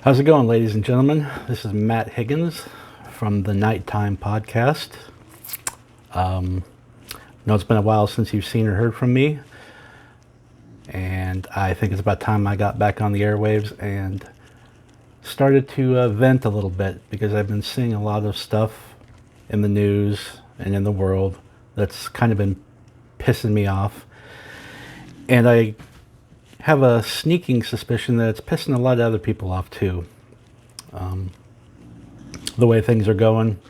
How's it going, ladies and gentlemen? This is Matt Higgins from the Nighttime Podcast. I know it's been a while since you've seen or heard from me, and I think it's about time I got back on the airwaves and started to vent a little bit, because I've been seeing a lot of stuff in the news and in the world that's kind of been pissing me off. And I have a sneaking suspicion that it's pissing a lot of other people off too. The way things are going,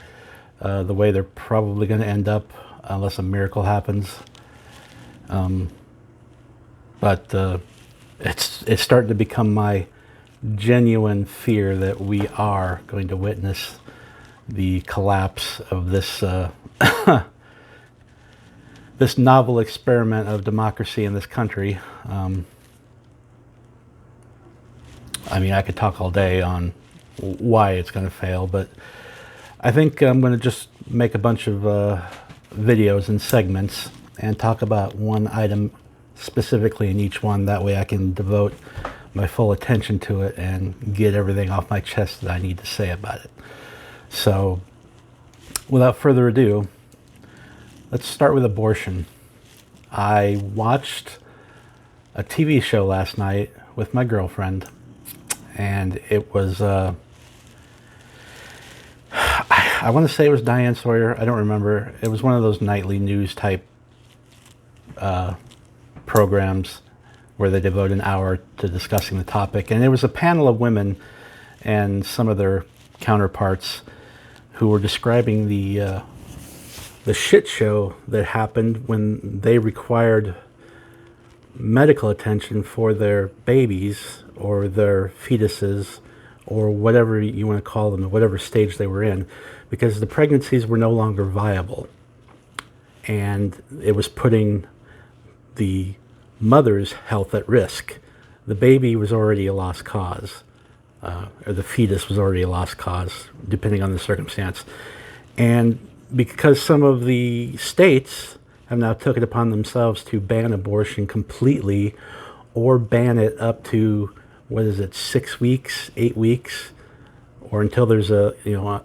the way they're probably going to end up, unless a miracle happens. But it's starting to become my genuine fear that we are going to witness the collapse of this this novel experiment of democracy in this country. I could talk all day on why it's going to fail, but I think I'm going to just make a bunch of videos and segments and talk about one item specifically in each one. That way I can devote my full attention to it and get everything off my chest that I need to say about it. So, without further ado, let's start with abortion. I watched a TV show last night with my girlfriend, and it was I want to say it was Diane Sawyer. I don't remember. It was one of those nightly news type programs where they devote an hour to discussing the topic. And there was a panel of women and some of their counterparts who were describing the shit show that happened when they required medical attention for their babies or their fetuses or whatever you want to call them, whatever stage they were in, because the pregnancies were no longer viable. And it was putting the mother's health at risk. The baby was already a lost cause, or the fetus was already a lost cause, depending on the circumstance. And because some of the states have now took it upon themselves to ban abortion completely, or ban it up to, 6 weeks, 8 weeks, or until there's a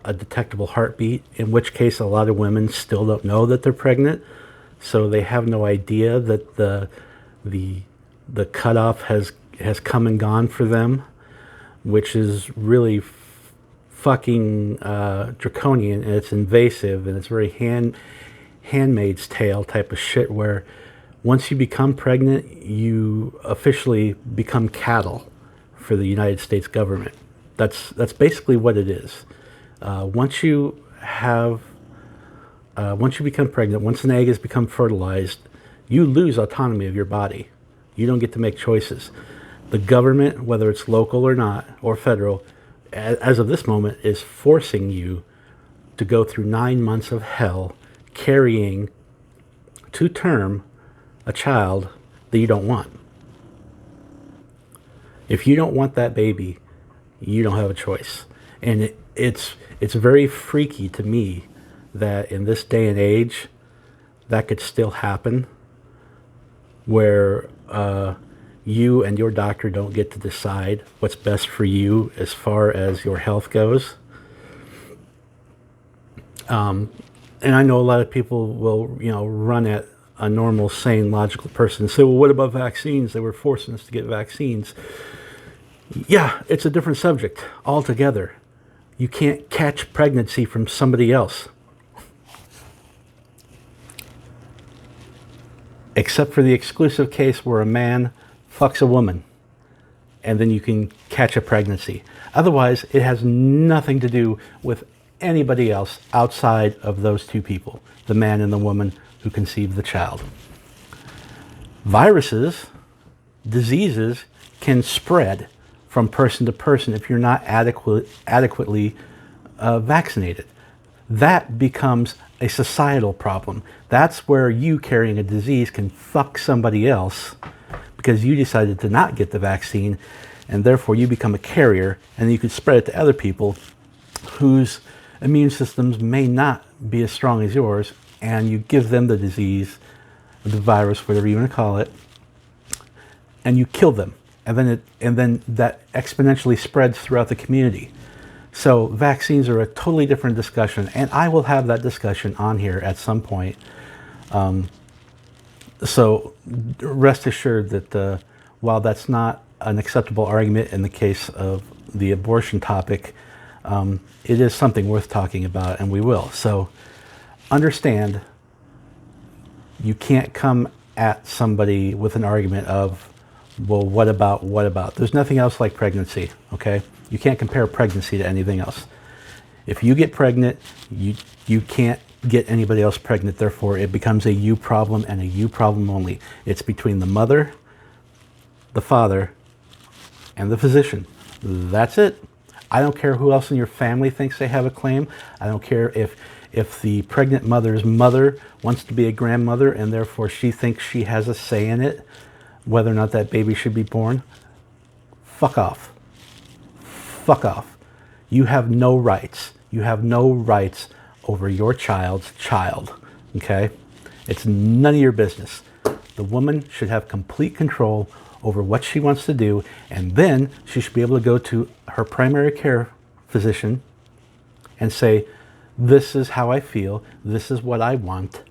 detectable heartbeat, in which case a lot of women still don't know that they're pregnant, so they have no idea that the cutoff has come and gone for them, which is really fucking draconian, and it's invasive, and it's very Handmaid's Tale type of shit, where once you become pregnant, you officially become cattle for the United States government. That's basically what it is. Once you become pregnant, once an egg has become fertilized, you lose autonomy of your body. You don't get to make choices. The government, whether it's local or not, or federal, as of this moment, is forcing you to go through 9 months of hell carrying to term a child that you don't want. If you don't want that baby, you don't have a choice. And it's very freaky to me that in this day and age, that could still happen, where you and your doctor don't get to decide what's best for you as far as your health goes. And I know a lot of people will, run at a normal, sane, logical person and say, well, what about vaccines? They were forcing us to get vaccines. Yeah, it's a different subject altogether. You can't catch pregnancy from somebody else. Except for the exclusive case where a man fucks a woman, and then you can catch a pregnancy. Otherwise, it has nothing to do with anybody else outside of those two people, the man and the woman who conceived the child. Viruses, diseases, can spread from person to person if you're not adequately vaccinated. That becomes a societal problem. That's where you carrying a disease can fuck somebody else because you decided to not get the vaccine, and therefore you become a carrier, and you could spread it to other people whose immune systems may not be as strong as yours, and you give them the disease, the virus, whatever you want to call it, and you kill them. and then that exponentially spreads throughout the community. So vaccines are a totally different discussion, and I will have that discussion on here at some point. So rest assured that while that's not an acceptable argument in the case of the abortion topic, it is something worth talking about, and we will. So understand, you can't come at somebody with an argument of, well, what about? There's nothing else like pregnancy, okay? You can't compare pregnancy to anything else. If you get pregnant, you can't get anybody else pregnant. Therefore, it becomes a you problem, and a you problem only. It's between the mother, the father, and the physician. That's it. I don't care who else in your family thinks they have a claim. I don't care if the pregnant mother's mother wants to be a grandmother and therefore she thinks she has a say in it, whether or not that baby should be born. Fuck off. Fuck off. You have no rights. You have no rights over your child's child, okay? It's none of your business. The woman should have complete control over what she wants to do, and then she should be able to go to her primary care physician and say, this is how I feel, this is what I want,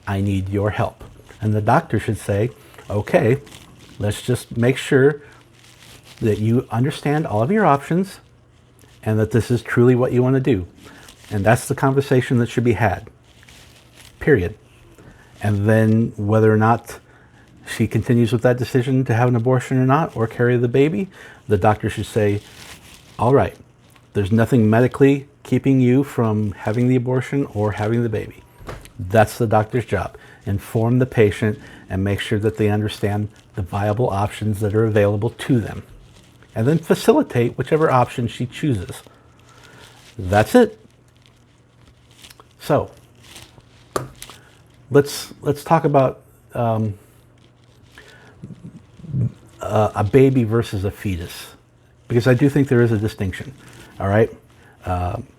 I need your help. And the doctor should say, okay, let's just make sure that you understand all of your options and that this is truly what you want to do. And that's the conversation that should be had, period. And then whether or not she continues with that decision to have an abortion or not, or carry the baby, the doctor should say, all right, there's nothing medically keeping you from having the abortion or having the baby. That's the doctor's job. Inform the patient and make sure that they understand the viable options that are available to them. And then facilitate whichever option she chooses. That's it. So, let's talk about a baby versus a fetus, because I do think there is a distinction. All right,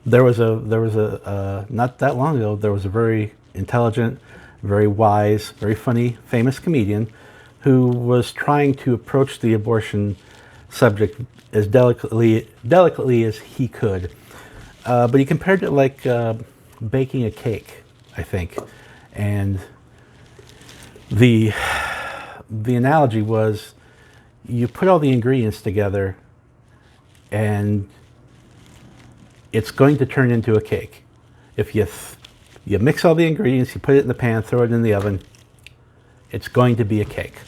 there was a not that long ago, there was a very intelligent, very wise, very funny, famous comedian who was trying to approach the abortion subject as delicately as he could, but he compared it like baking a cake, I think, and the analogy was, you put all the ingredients together and it's going to turn into a cake. If you mix all the ingredients, you put it in the pan, throw it in the oven, it's going to be a cake.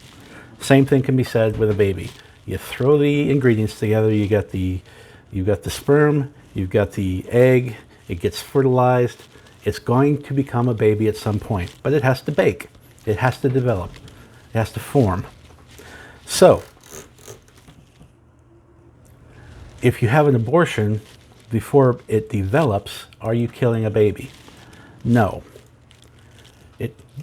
Same thing can be said with a baby. You throw the ingredients together, you've got the sperm, you've got the egg, it gets fertilized, it's going to become a baby at some point, but it has to bake, it has to develop, it has to form. So, if you have an abortion before it develops, are you killing a baby? No.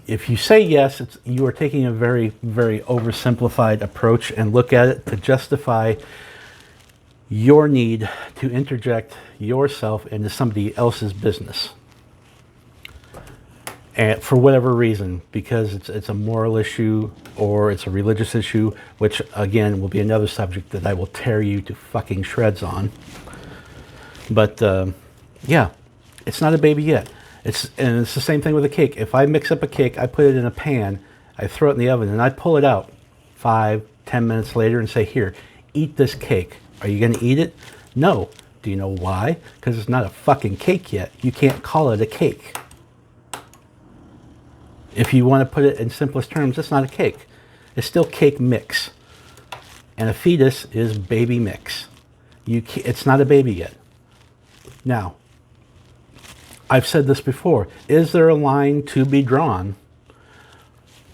If you say yes, you are taking a very, very oversimplified approach and look at it to justify your need to interject yourself into somebody else's business. And for whatever reason, because it's a moral issue or it's a religious issue, which again will be another subject that I will tear you to fucking shreds on. But yeah, it's not a baby yet. And it's the same thing with a cake. If I mix up a cake, I put it in a pan, I throw it in the oven, and I pull it out 5-10 minutes later and say, here, eat this cake. Are you going to eat it? No. Do you know why? Because it's not a fucking cake yet. You can't call it a cake. If you want to put it in simplest terms, it's not a cake. It's still cake mix. And a fetus is baby mix. It's not a baby yet. Now, I've said this before. Is there a line to be drawn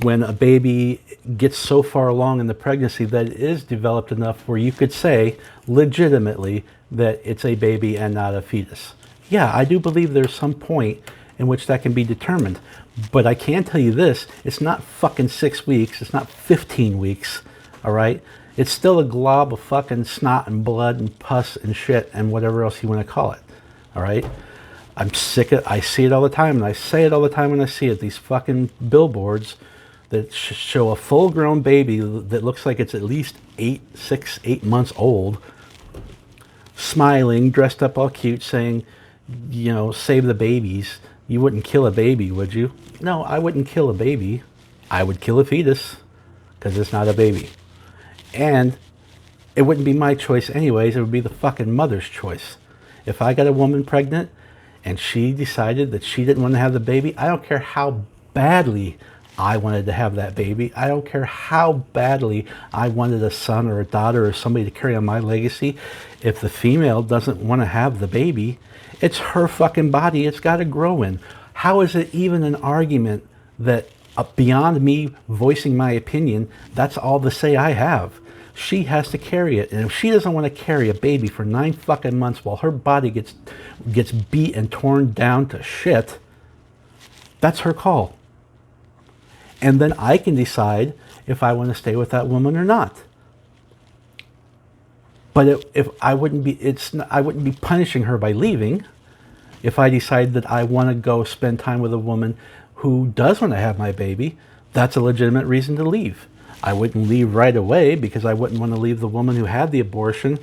when a baby gets so far along in the pregnancy that it is developed enough where you could say legitimately that it's a baby and not a fetus? Yeah, I do believe there's some point in which that can be determined. But I can tell you this, it's not fucking 6 weeks, it's not 15 weeks, all right? It's still a glob of fucking snot and blood and pus and shit and whatever else you want to call it, all right? I see it all the time, and I say it all the time when I see it. These fucking billboards that show a full-grown baby that looks like it's at least 8 months old, smiling, dressed up all cute, saying, you know, save the babies. You wouldn't kill a baby, would you? No, I wouldn't kill a baby. I would kill a fetus because it's not a baby. And it wouldn't be my choice anyways. It would be the fucking mother's choice. If I got a woman pregnant and she decided that she didn't want to have the baby, I don't care how badly I wanted to have that baby. I don't care how badly I wanted a son or a daughter or somebody to carry on my legacy. If the female doesn't want to have the baby, it's her fucking body it's got to grow in. How is it even an argument that beyond me voicing my opinion, that's all the say I have? She has to carry it. And if she doesn't want to carry a baby for 9 fucking months while her body gets beat and torn down to shit, that's her call. And then I can decide if I want to stay with that woman or not. But if I wouldn't be punishing her by leaving. If I decide that I want to go spend time with a woman who does want to have my baby, that's a legitimate reason to leave. I wouldn't leave right away because I wouldn't want to leave the woman who had the abortion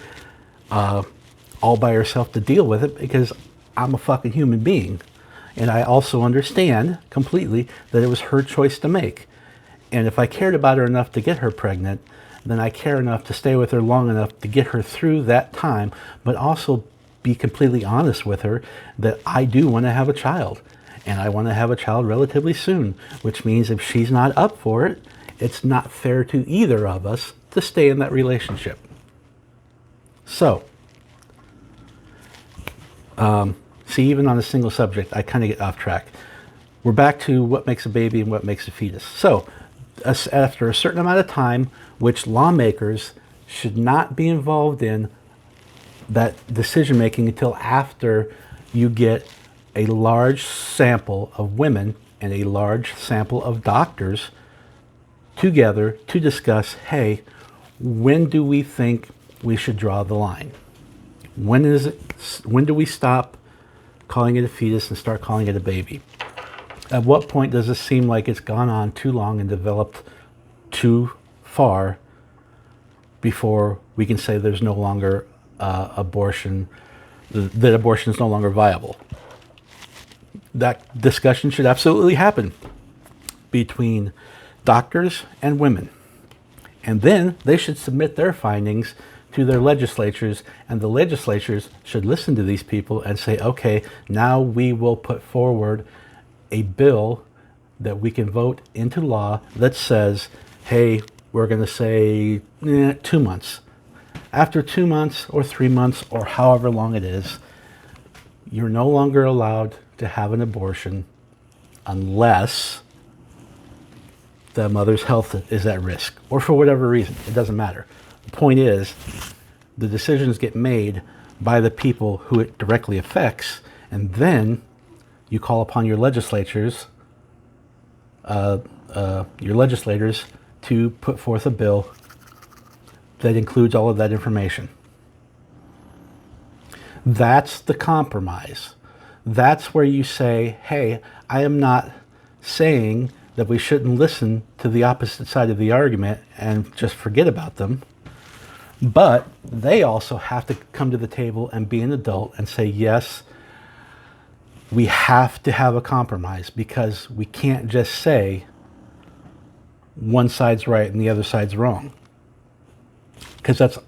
all by herself to deal with it, because I'm a fucking human being. And I also understand completely that it was her choice to make. And if I cared about her enough to get her pregnant, then I care enough to stay with her long enough to get her through that time, but also be completely honest with her that I do want to have a child. And I want to have a child relatively soon, which means if she's not up for it, it's not fair to either of us to stay in that relationship. So, see, even on a single subject, I kind of get off track. We're back to what makes a baby and what makes a fetus. So, after a certain amount of time, which lawmakers should not be involved in that decision making until after you get a large sample of women and a large sample of doctors together to discuss, hey, when do we think we should draw the line? When do we stop calling it a fetus and start calling it a baby? At what point does it seem like it's gone on too long and developed too far before we can say there's no longer abortion, that abortion is no longer viable? That discussion should absolutely happen between doctors and women. And then they should submit their findings to their legislatures, and the legislatures should listen to these people and say, okay, now we will put forward a bill that we can vote into law that says, hey, we're going to say 2 months. After 2 months or 3 months or however long it is, you're no longer allowed to have an abortion unless the mother's health is at risk, or for whatever reason. It doesn't matter. The point is, the decisions get made by the people who it directly affects, and then you call upon your legislators to put forth a bill that includes all of that information. That's the compromise. That's where you say, hey, I am not saying that we shouldn't listen to the opposite side of the argument and just forget about them, but they also have to come to the table and be an adult and say, yes, we have to have a compromise, because we can't just say one side's right and the other side's wrong, because that's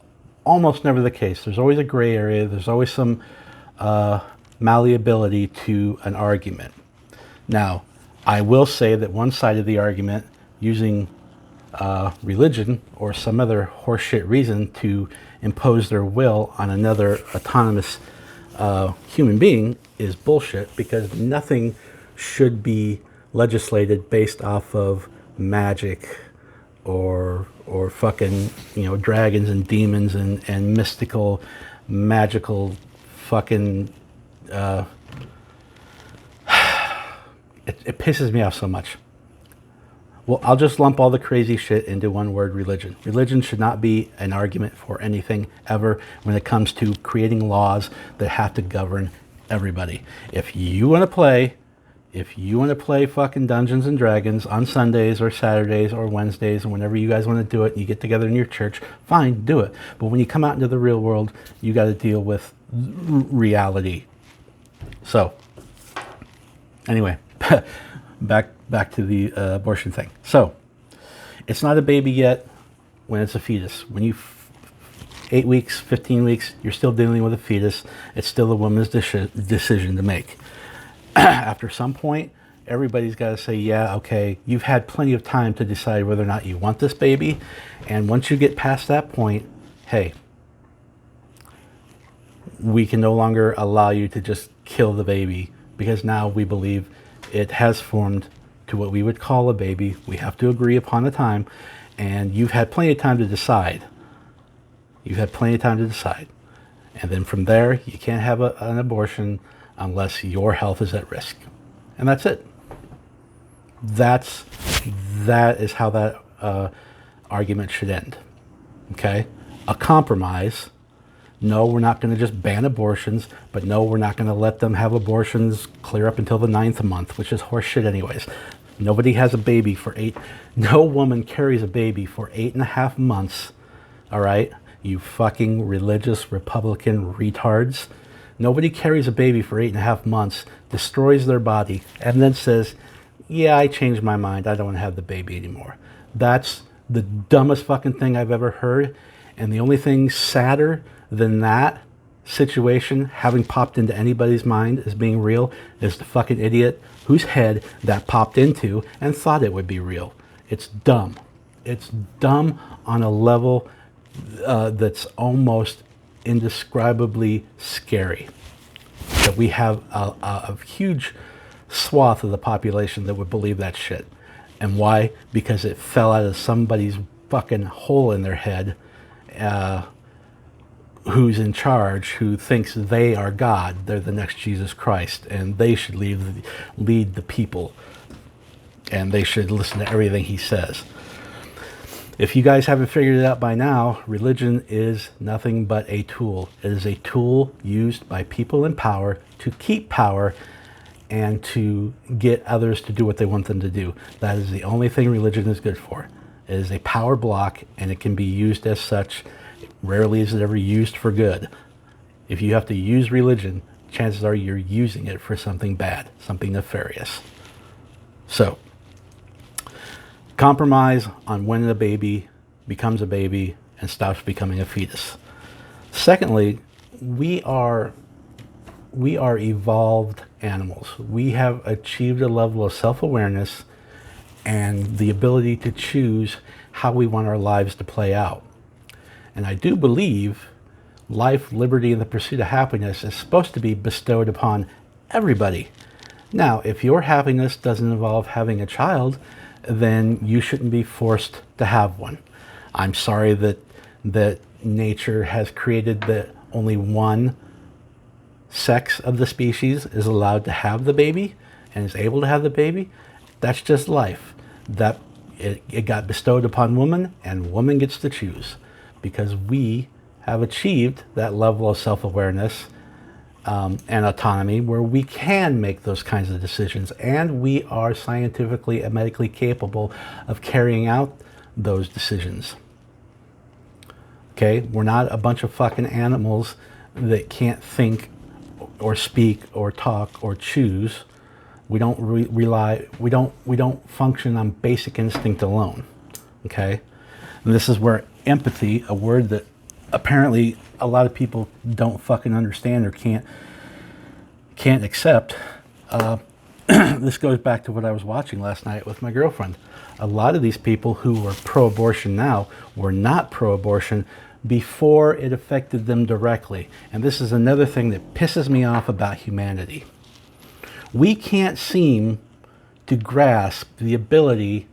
almost never the case. There's always a gray area. There's always some malleability to an argument. Now, I will say that one side of the argument, using religion or some other horseshit reason to impose their will on another autonomous human being, is bullshit, because nothing should be legislated based off of magic or fucking, dragons and demons and mystical, magical fucking it pisses me off so much. Well, I'll just lump all the crazy shit into one word: religion. Religion should not be an argument for anything ever when it comes to creating laws that have to govern everybody. If you want to play If you want to play fucking Dungeons and Dragons on Sundays or Saturdays or Wednesdays, or whenever you guys want to do it, and you get together in your church, fine, do it. But when you come out into the real world, you got to deal with reality. So, anyway, back to the abortion thing. So, it's not a baby yet when it's a fetus. When you 8 weeks, 15 weeks, you're still dealing with a fetus. It's still a woman's decision to make. After some point, everybody's got to say, yeah, okay, you've had plenty of time to decide whether or not you want this baby. And once you get past that point, hey, we can no longer allow you to just kill the baby, because now we believe it has formed to what we would call a baby. We have to agree upon a time, and you've had plenty of time to decide. You've had plenty of time to decide. And then from there, you can't have an abortion unless your health is at risk. And that's it. That is how that argument should end. Okay? A compromise. No, we're not going to just ban abortions, but no, we're not going to let them have abortions clear up until the 9th month, which is horseshit anyways. Nobody has a baby for no woman carries a baby for 8.5 months. All right? You fucking religious Republican retards. Nobody carries a baby for 8.5 months, destroys their body, and then says, yeah, I changed my mind. I don't want to have the baby anymore. That's the dumbest fucking thing I've ever heard. And the only thing sadder than that situation having popped into anybody's mind as being real is the fucking idiot whose head that popped into and thought it would be real. It's dumb. It's dumb on a level that's almost indescribably scary. That we have a huge swath of the population that would believe that shit. And why? Because it fell out of somebody's fucking hole in their head, who's in charge, who thinks they are God. They're the next Jesus Christ, and they should lead the people, and they should listen to everything he says. If you guys haven't figured it out by now, religion is nothing but a tool. It is a tool used by people in power to keep power and to get others to do what they want them to do. That is the only thing religion is good for. It is a power block, and it can be used as such. Rarely is it ever used for good. If you have to use religion, chances are you're using it for something bad, something nefarious. So, compromise on when a baby becomes a baby and stops becoming a fetus. Secondly, we are evolved animals. We have achieved a level of self-awareness and the ability to choose how we want our lives to play out. And I do believe life, liberty, and the pursuit of happiness is supposed to be bestowed upon everybody. Now, if your happiness doesn't involve having a child, then you shouldn't be forced to have one. I'm sorry that nature has created that only one sex of the species is allowed to have the baby and is able to have the baby. That's just life. That it got bestowed upon woman, and woman gets to choose, because we have achieved that level of self-awareness and autonomy where we can make those kinds of decisions, and we are scientifically and medically capable of carrying out those decisions. Okay, we're not a bunch of fucking animals that can't think or speak or talk or choose. We don't we don't function on basic instinct alone. Okay, and this is where empathy, a word that apparently a lot of people don't fucking understand or can't accept. This goes back to what I was watching last night with my girlfriend. A lot of these people who are pro-abortion now were not pro-abortion before it affected them directly. And this is another thing that pisses me off about humanity. We can't seem to grasp the ability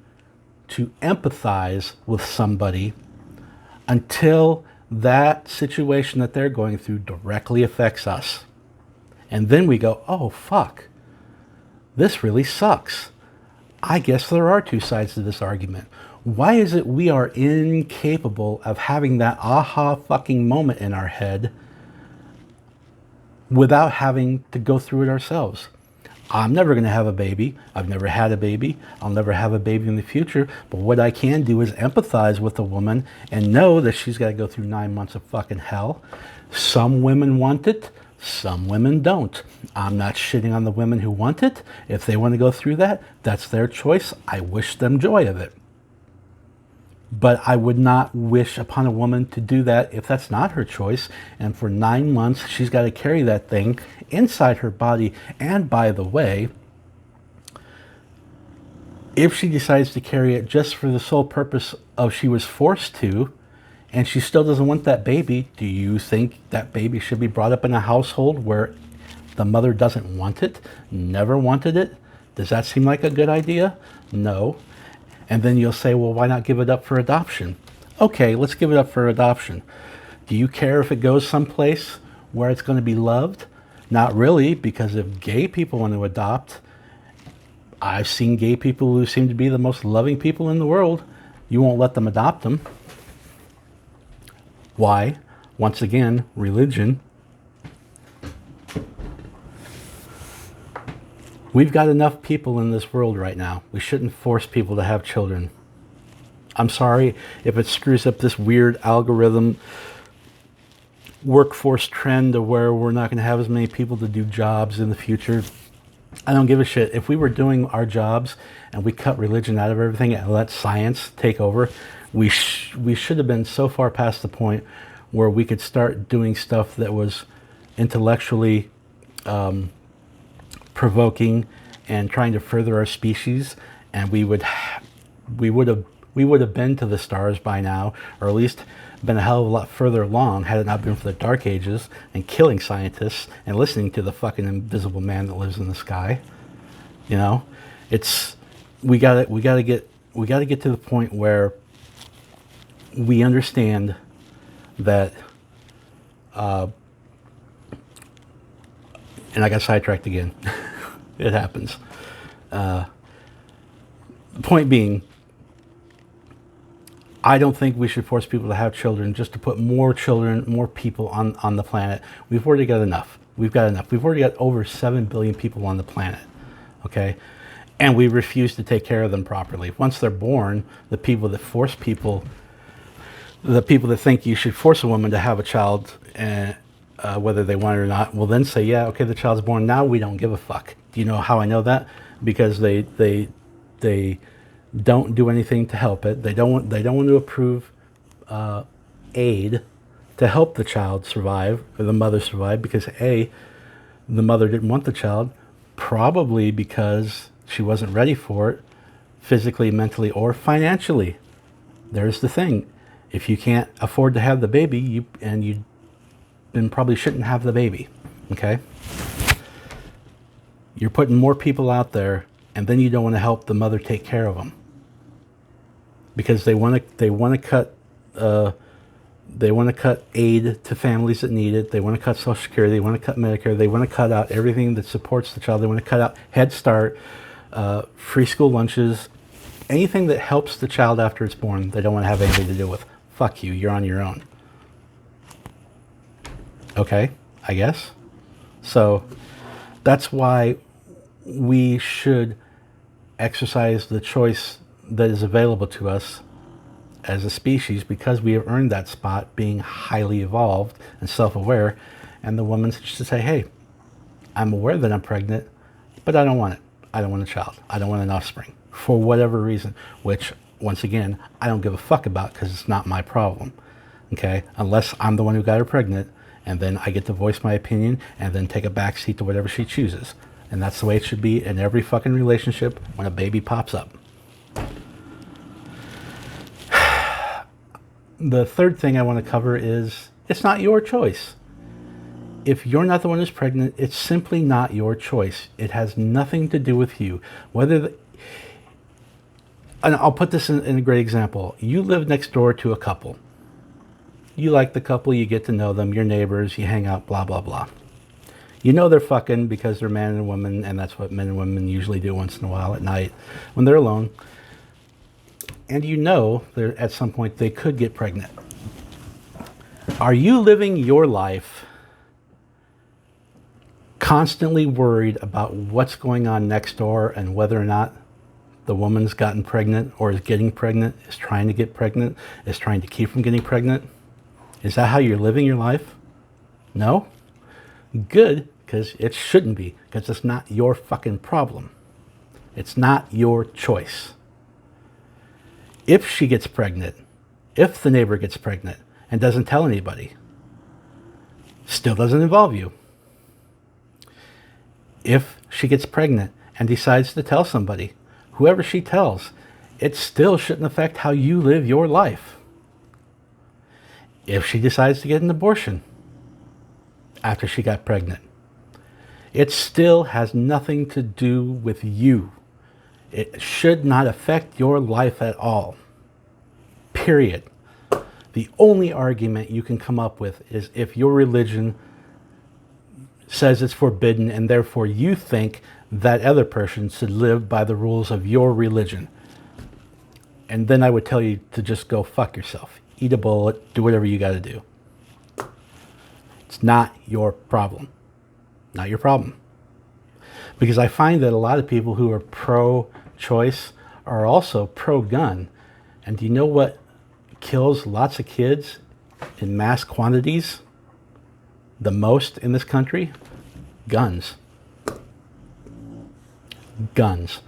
to empathize with somebody until that situation that they're going through directly affects us. And then we go, oh, fuck, this really sucks. I guess there are two sides to this argument. Why is it we are incapable of having that aha fucking moment in our head without having to go through it ourselves? I'm never going to have a baby. I've never had a baby. I'll never have a baby in the future. But what I can do is empathize with a woman and know that she's got to go through 9 months of fucking hell. Some women want it. Some women don't. I'm not shitting on the women who want it. If they want to go through that, that's their choice. I wish them joy of it. But I would not wish upon a woman to do that if that's not her choice. And for 9 months, she's got to carry that thing inside her body. And by the way, if she decides to carry it just for the sole purpose of she was forced to, and she still doesn't want that baby, do you think that baby should be brought up in a household where the mother doesn't want it, never wanted it? Does that seem like a good idea? No. And then you'll say, well, why not give it up for adoption? Okay, let's give it up for adoption. Do you care if it goes someplace where it's going to be loved? Not really, because if gay people want to adopt, I've seen gay people who seem to be the most loving people in the world. You won't let them adopt them. Why? Once again, religion. We've got enough people in this world right now. We shouldn't force people to have children. I'm sorry if it screws up this weird algorithm workforce trend of where we're not going to have as many people to do jobs in the future. I don't give a shit. If we were doing our jobs and we cut religion out of everything and let science take over, we should have been so far past the point where we could start doing stuff that was intellectually provoking and trying to further our species, and we would have been to the stars by now, or at least been a hell of a lot further along had it not been for the Dark Ages and killing scientists and listening to the fucking invisible man that lives in the sky. You know, we gotta get to the point where we understand that. And I got sidetracked again. It happens. The point being, I don't think we should force people to have children just to put more children, more people on the planet. We've already got enough. We've got enough. We've already got over 7 billion people on the planet. Okay? And we refuse to take care of them properly. Once they're born, the people that think you should force a woman to have a child, whether they want it or not, will then say, yeah, okay, the child's born. Now we don't give a fuck. Do you know how I know that? Because they don't do anything to help it. They don't want to approve aid to help the child survive or the mother survive, because A, the mother didn't want the child, probably because she wasn't ready for it physically, mentally, or financially. There's the thing. If you can't afford to have the baby, you then probably shouldn't have the baby. Okay? You're putting more people out there, and then you don't want to help the mother take care of them, because they want to cut aid to families that need it. They want to cut Social Security. They want to cut Medicare. They want to cut out everything that supports the child. They want to cut out Head Start, free school lunches, anything that helps the child after it's born. They don't want to have anything to do with. Fuck you. You're on your own. Okay, I guess. So that's why we should exercise the choice that is available to us as a species, because we have earned that spot, being highly evolved and self-aware. And the woman's just to say, hey, I'm aware that I'm pregnant, but I don't want it. I don't want a child. I don't want an offspring for whatever reason, which, once again, I don't give a fuck about, because it's not my problem. Okay, unless I'm the one who got her pregnant, and then I get to voice my opinion and then take a backseat to whatever she chooses. And that's the way it should be in every fucking relationship when a baby pops up. The third thing I want to cover is, it's not your choice. If you're not the one who's pregnant, it's simply not your choice. It has nothing to do with you. And I'll put this in a great example. You live next door to a couple. You like the couple, you get to know them, you're neighbors, you hang out, blah, blah, blah. You know they're fucking because they're man and woman, and that's what men and women usually do once in a while at night when they're alone. And you know that at some point they could get pregnant. Are you living your life constantly worried about what's going on next door and whether or not the woman's gotten pregnant or is getting pregnant, is trying to get pregnant, is trying to keep from getting pregnant? Is that how you're living your life? No? Good, because it shouldn't be, because it's not your fucking problem. It's not your choice. If she gets pregnant, if the neighbor gets pregnant and doesn't tell anybody, still doesn't involve you. If she gets pregnant and decides to tell somebody, whoever she tells, it still shouldn't affect how you live your life. If she decides to get an abortion after she got pregnant, it still has nothing to do with you. It should not affect your life at all. Period. The only argument you can come up with is if your religion says it's forbidden and therefore you think that other person should live by the rules of your religion. And then I would tell you to just go fuck yourself. Eat a bullet, do whatever you got to do. It's not your problem. Not your problem. Because I find that a lot of people who are pro-choice are also pro-gun. And do you know what kills lots of kids in mass quantities the most in this country? Guns. Guns.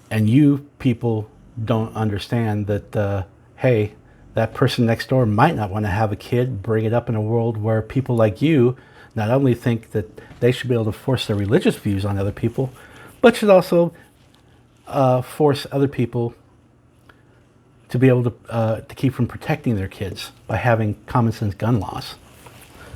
And you people don't understand that, hey, that person next door might not want to have a kid, bring it up in a world where people like you not only think that they should be able to force their religious views on other people, but should also force other people to be able to keep from protecting their kids by having common sense gun laws,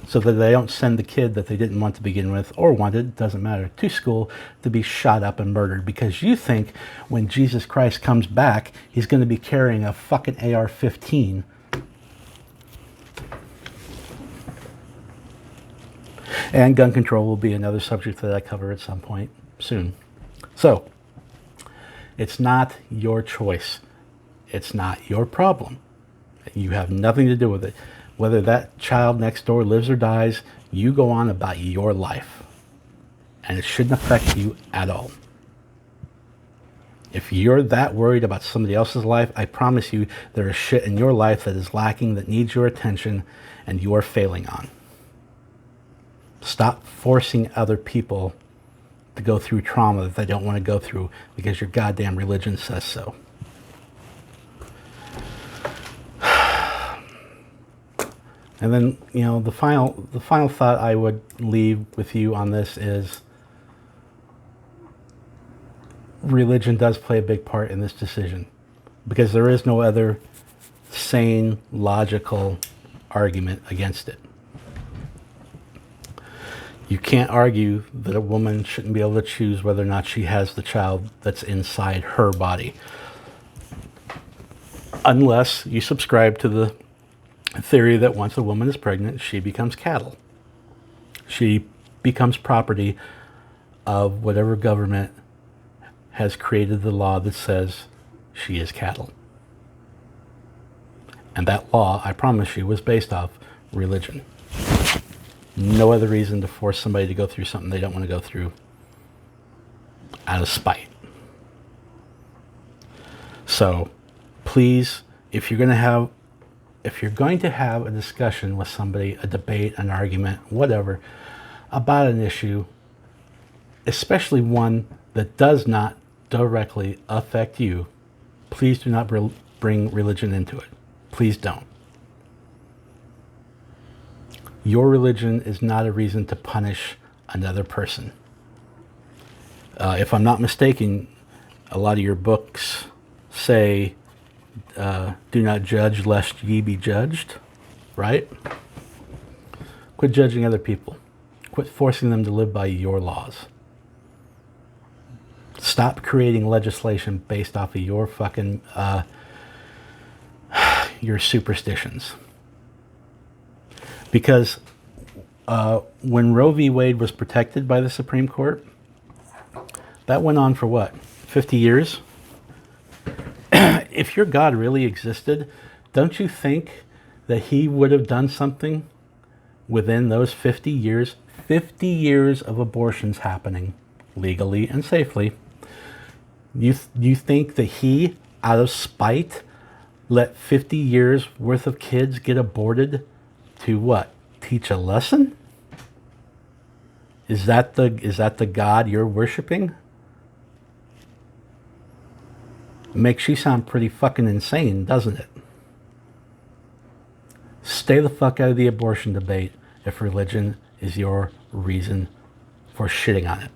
so that they don't send the kid that they didn't want to begin with, or wanted, doesn't matter, to school to be shot up and murdered because you think when Jesus Christ comes back, he's going to be carrying a fucking AR-15. And gun control will be another subject that I cover at some point soon. So, it's not your choice. It's not your problem. You have nothing to do with it. Whether that child next door lives or dies, you go on about your life. And it shouldn't affect you at all. If you're that worried about somebody else's life, I promise you there is shit in your life that is lacking, that needs your attention, and you are failing on. Stop forcing other people to go through trauma that they don't want to go through because your goddamn religion says so. And then, you know, the final thought I would leave with you on this is religion does play a big part in this decision, because there is no other sane, logical argument against it. You can't argue that a woman shouldn't be able to choose whether or not she has the child that's inside her body, unless you subscribe to the theory that once a woman is pregnant, she becomes cattle. She becomes property of whatever government has created the law that says she is cattle. And that law, I promise you, was based off religion. No other reason to force somebody to go through something they don't want to go through out of spite. So please, if you're going to have a discussion with somebody, a debate, an argument, whatever, about an issue, especially one that does not directly affect you, please do not bring religion into it. Please don't. Your religion is not a reason to punish another person. If I'm not mistaken, a lot of your books say, do not judge lest ye be judged, right? Quit judging other people. Quit forcing them to live by your laws. Stop creating legislation based off of your fucking, your superstitions. Because when Roe v. Wade was protected by the Supreme Court, that went on for what, 50 years? If your God really existed, don't you think that he would have done something within those 50 years 50 years of abortions happening legally and safely. You think that he, out of spite, let 50 years worth of kids get aborted to what? Teach a lesson? Is that the God you're worshiping? Makes you sound pretty fucking insane, doesn't it? Stay the fuck out of the abortion debate if religion is your reason for shitting on it.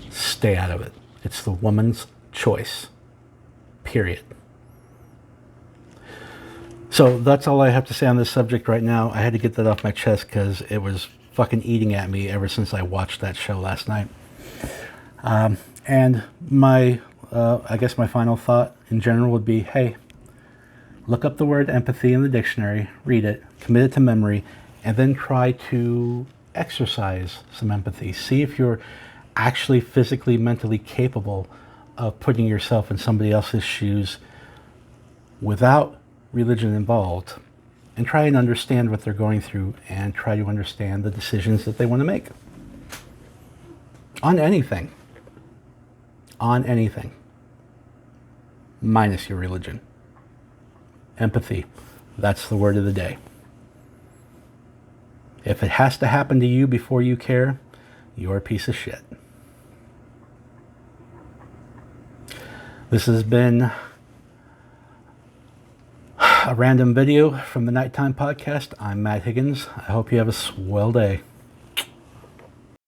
Stay out of it. It's the woman's choice. Period. So that's all I have to say on this subject right now. I had to get that off my chest because it was fucking eating at me ever since I watched that show last night. And my, I guess my final thought in general would be, hey, look up the word empathy in the dictionary, read it, commit it to memory, and then try to exercise some empathy. See if you're actually physically, mentally capable of putting yourself in somebody else's shoes without religion involved, and try and understand what they're going through and try to understand the decisions that they want to make. On anything. On anything. Minus your religion. Empathy. That's the word of the day. If it has to happen to you before you care, you're a piece of shit. This has been a random video from the Nighttime Podcast. I'm Matt Higgins. I hope you have a swell day.